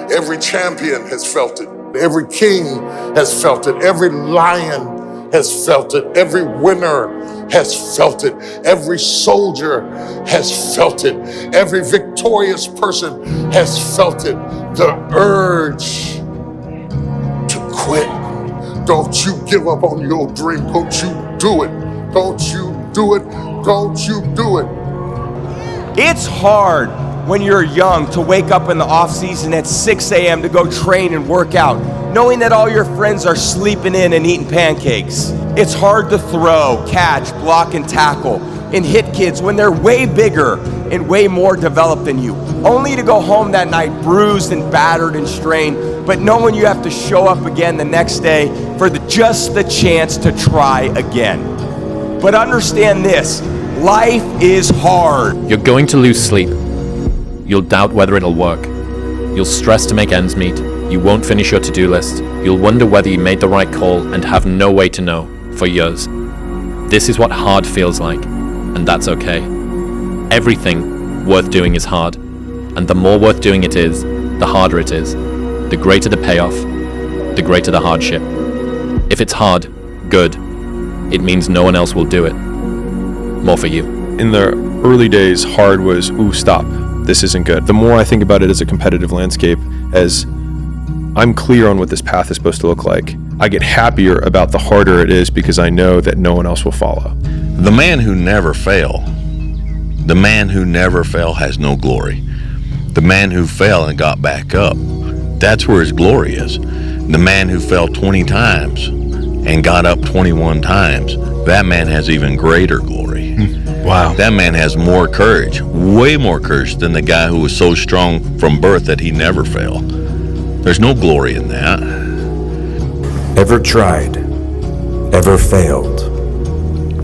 Every champion has felt it. Every king has felt it. Every lion has felt it. Every winner has felt it. Every soldier has felt it. Every victorious person has felt it. The urge to quit. Don't you give up on your dream. Don't you do it. Don't you do it. Don't you do it. It's hard when you're young to wake up in the off season at 6 a.m. to go train and work out, knowing that all your friends are sleeping in and eating pancakes. It's hard to throw, catch, block, and tackle, and hit kids when they're way bigger and way more developed than you, only to go home that night bruised and battered and strained, but knowing you have to show up again the next day for just the chance to try again. But understand this, life is hard. You're going to lose sleep. You'll doubt whether it'll work. You'll stress to make ends meet. You won't finish your to-do list. You'll wonder whether you made the right call and have no way to know for years. This is what hard feels like, and that's okay. Everything worth doing is hard, and the more worth doing it is, the harder it is. The greater the payoff, the greater the hardship. If it's hard, good. It means no one else will do it. More for you. In the early days, hard was, ooh, stop. This isn't good. The more I think about it as a competitive landscape, as I'm clear on what this path is supposed to look like, I get happier about the harder it is because I know that no one else will follow. The man who never fail, the man who never fell has no glory. The man who fell and got back up, that's where his glory is. The man who fell 20 times and got up 21 times, that man has even greater glory. Wow. That man has more courage, way more courage than the guy who was so strong from birth that he never fell. There's no glory in that. Ever tried, ever failed,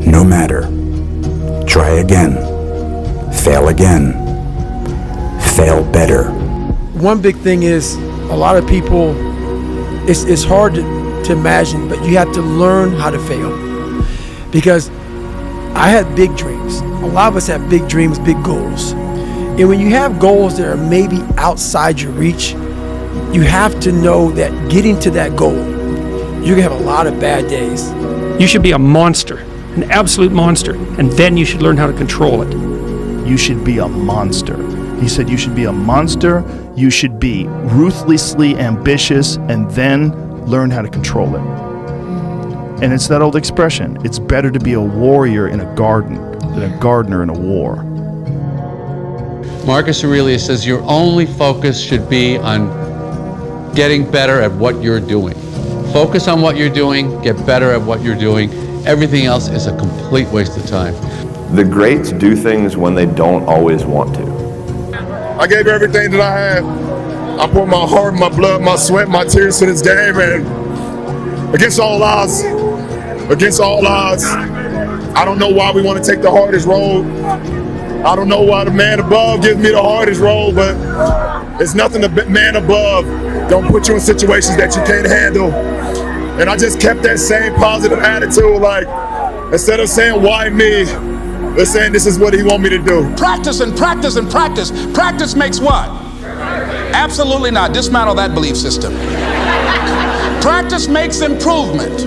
no matter. Try again, fail again, fail better. One big thing is a lot of people, it's hard to imagine, but you have to learn how to fail. Because I had big dreams. A lot of us have big dreams, big goals. And when you have goals that are maybe outside your reach, you have to know that getting to that goal, you're gonna have a lot of bad days. You should be a monster, an absolute monster, and then you should learn how to control it. You should be a monster. He said you should be a monster, you should be ruthlessly ambitious, and then learn how to control it. And it's that old expression, it's better to be a warrior in a garden than a gardener in a war. Marcus Aurelius says your only focus should be on getting better at what you're doing. Focus on what you're doing, get better at what you're doing. Everything else is a complete waste of time. The greats do things when they don't always want to. I gave everything that I had. I poured my heart, my blood, my sweat, my tears to this game, and against all odds, I don't know why we want to take the hardest road. I don't know why the man above gives me the hardest road, but it's nothing the man above don't put you in situations that you can't handle. And I just kept that same positive attitude, like, instead of saying, why me? They're saying, this is what he want me to do. Practice and practice and practice. Practice makes what? Absolutely not. Dismantle that belief system. Practice makes improvement.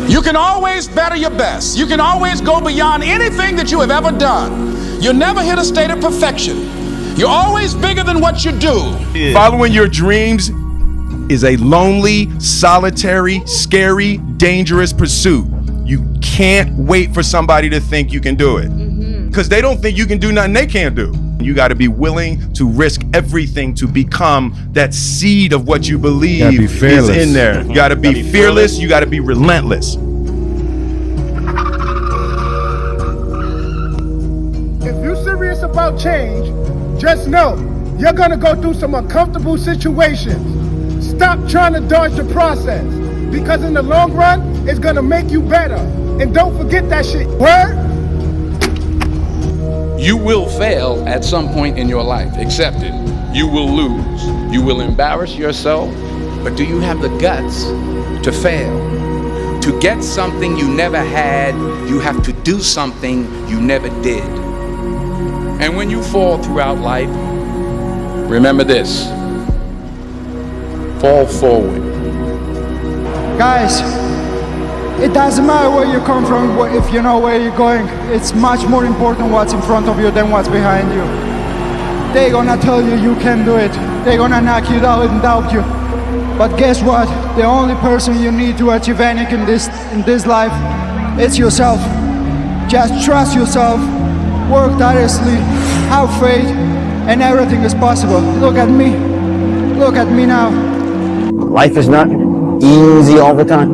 You can always better your best. You can always go beyond anything that you have ever done. You'll never hit a state of perfection. You're always bigger than what you do. Following your dreams is a lonely, solitary, scary, dangerous pursuit. You can't wait for somebody to think you can do it. Because they don't think you can do nothing they can't do. You got to be willing to risk everything to become that seed of what you believe is in there. You got to be fearless. You got to be relentless. If you're serious about change, just know you're going to go through some uncomfortable situations. Stop trying to dodge the process, because in the long run, it's going to make you better. And don't forget that shit. Word? You will fail at some point in your life. Accept it. You will lose. You will embarrass yourself. But do you have the guts to fail? To get something you never had, you have to do something you never did. And when you fall throughout life, remember this: fall forward. Guys, it doesn't matter where you come from if you know where you're going. It's much more important what's in front of you than what's behind you. They're gonna tell you you can do it. They're gonna knock you down and doubt you. But guess what? The only person you need to achieve anything in this life, it's yourself. Just trust yourself, work tirelessly, have faith, and everything is possible. Look at me. Look at me now. Life is not easy all the time.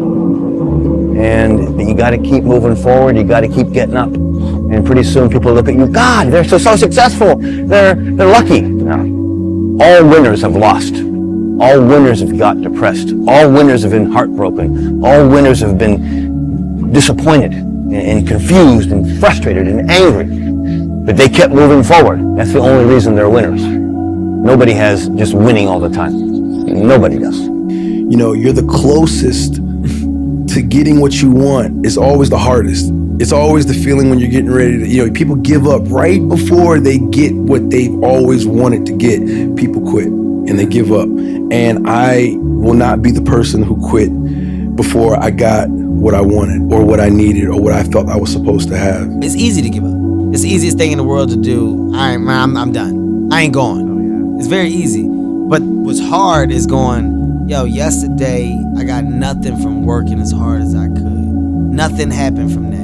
And you got to keep moving forward. You got to keep getting up. And pretty soon people look at you, God, they're so successful. They're lucky. No. All winners have lost. All winners have got depressed. All winners have been heartbroken. All winners have been disappointed and confused and frustrated and angry. But they kept moving forward. That's the only reason they're winners. Nobody has just winning all the time. Nobody does. You know, you're the closest to getting what you want. Is always the hardest. It's always the feeling when you're getting ready to, you know, people give up right before they get what they've always wanted to get. People quit and they give up. And I will not be the person who quit before I got what I wanted or what I needed or what I felt I was supposed to have. It's easy to give up. It's the easiest thing in the world to do. I'm done. I ain't going. It's very easy. But what's hard is going, yo, yesterday I got nothing from working as hard as I could. Nothing happened from that.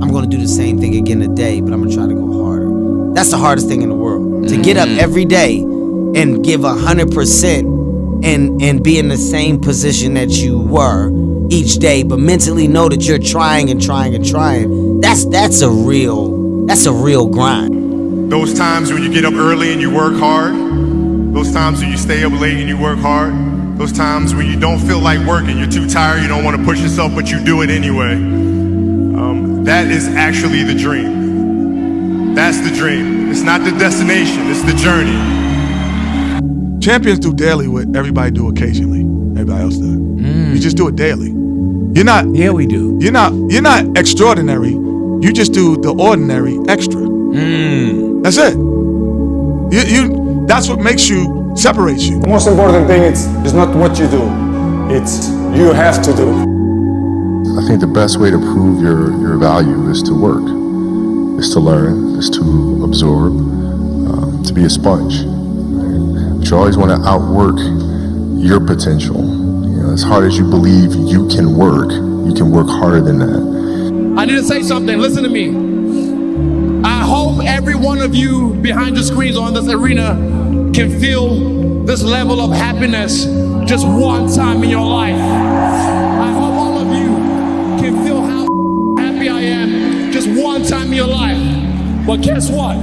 I'm gonna do the same thing again today, but I'm gonna try to go harder. That's the hardest thing in the world. To get up every day and give 100% and be in the same position that you were each day, but mentally know that you're trying and trying and trying. That's a real grind. Those times when you get up early and you work hard, those times when you stay up late and you work hard, those times when you don't feel like working, you're too tired, you don't want to push yourself, but you do it anyway. That is actually the dream. That's the dream. It's not the destination, it's the journey. Champions do daily what everybody do occasionally. Everybody else does. You just do it daily. You're not. Yeah, we do. You're not extraordinary. You just do the ordinary extra. That's it. You. That's what makes you, separates you. The most important thing is not what you do. It's you have to do. I think the best way to prove your value is to work, is to learn, is to absorb, to be a sponge. Right? But you always want to outwork your potential. You know, as hard as you believe you can work harder than that. I need to say something. Listen to me. I hope every one of you behind the screens or in this arena can feel this level of happiness just one time in your life. I hope all of you can feel how happy I am just one time in your life. But guess what?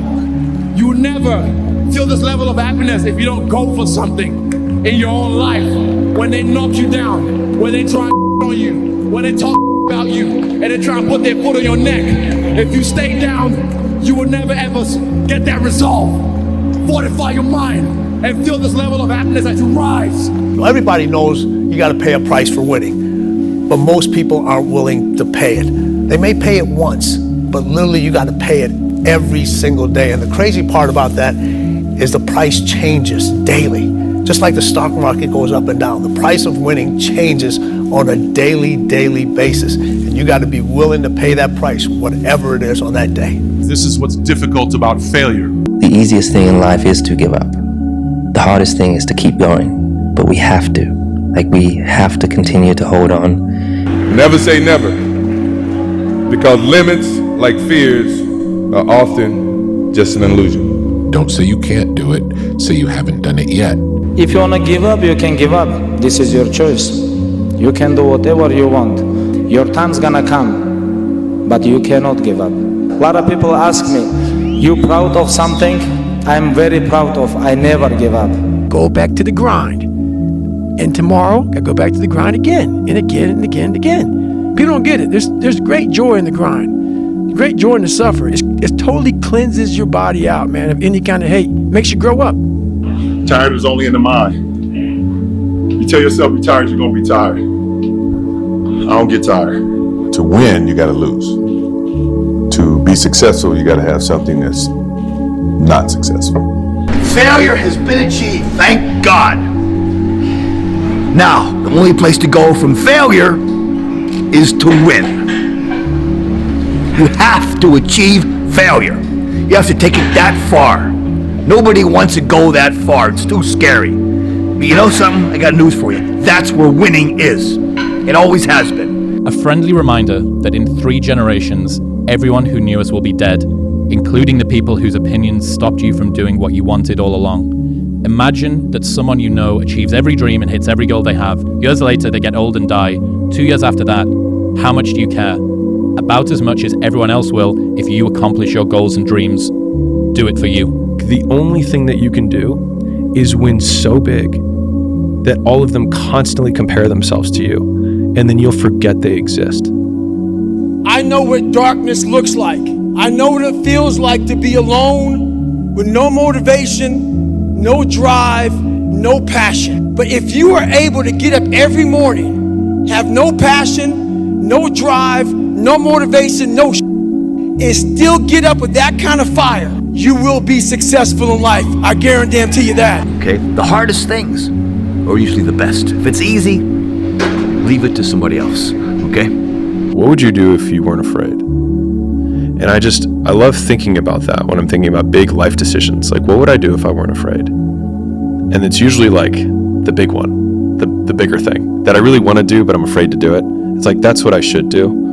You never feel this level of happiness if you don't go for something in your own life. When they knock you down, when they try on you, when they talk about you, and they try to put their foot on your neck. If you stay down, you will never ever get that resolve. Fortify your mind and feel this level of happiness as you rise. Everybody knows you got to pay a price for winning, but most people aren't willing to pay it. They may pay it once, but literally you got to pay it every single day. And the crazy part about that is the price changes daily. Just like the stock market goes up and down, the price of winning changes on a daily basis. And you got to be willing to pay that price, whatever it is on that day. This is what's difficult about failure. The easiest thing in life is to give up. The hardest thing is to keep going, but we have to. We have to continue to hold on. Never say never, because limits, like fears, are often just an illusion. Don't say you can't do it, say you haven't done it yet. If you want to give up, you can give up. This is your choice. You can do whatever you want. Your time's gonna come, but you cannot give up. A lot of people ask me, you proud of something? I'm very proud of. I never give up. Go back to the grind. And tomorrow, I go back to the grind again and again and again and again. People don't get it. There's great joy in the grind. Great joy in the suffer. It totally cleanses your body out, man, of any kind of hate. Makes you grow up. Tired is only in the mind. You tell yourself you're tired, you're gonna be tired. I don't get tired. To win, you gotta lose. To be successful, you gotta have something that's not successful. Failure has been achieved, thank God. Now, the only place to go from failure is to win. You have to achieve failure. You have to take it that far. Nobody wants to go that far. It's too scary. But you know something? I got news for you. That's where winning is. It always has been. A friendly reminder that in 3 generations, everyone who knew us will be dead, including the people whose opinions stopped you from doing what you wanted all along. Imagine that someone you know achieves every dream and hits every goal they have. Years later, they get old and die. 2 years after that, how much do you care? About as much as everyone else will if you accomplish your goals and dreams. Do it for you. The only thing that you can do is win so big that all of them constantly compare themselves to you, and then you'll forget they exist. I know what darkness looks like. I know what it feels like to be alone with no motivation, no drive, no passion. But if you are able to get up every morning, have no passion, no drive, no motivation, and still get up with that kind of fire, you will be successful in life. I guarantee you that. Okay? The hardest things are usually the best. If it's easy, leave it to somebody else. Okay? What would you do if you weren't afraid? And I love thinking about that when I'm thinking about big life decisions. Like, what would I do if I weren't afraid? And it's usually like the big one, the bigger thing that I really want to do, but I'm afraid to do it. It's like, that's what I should do.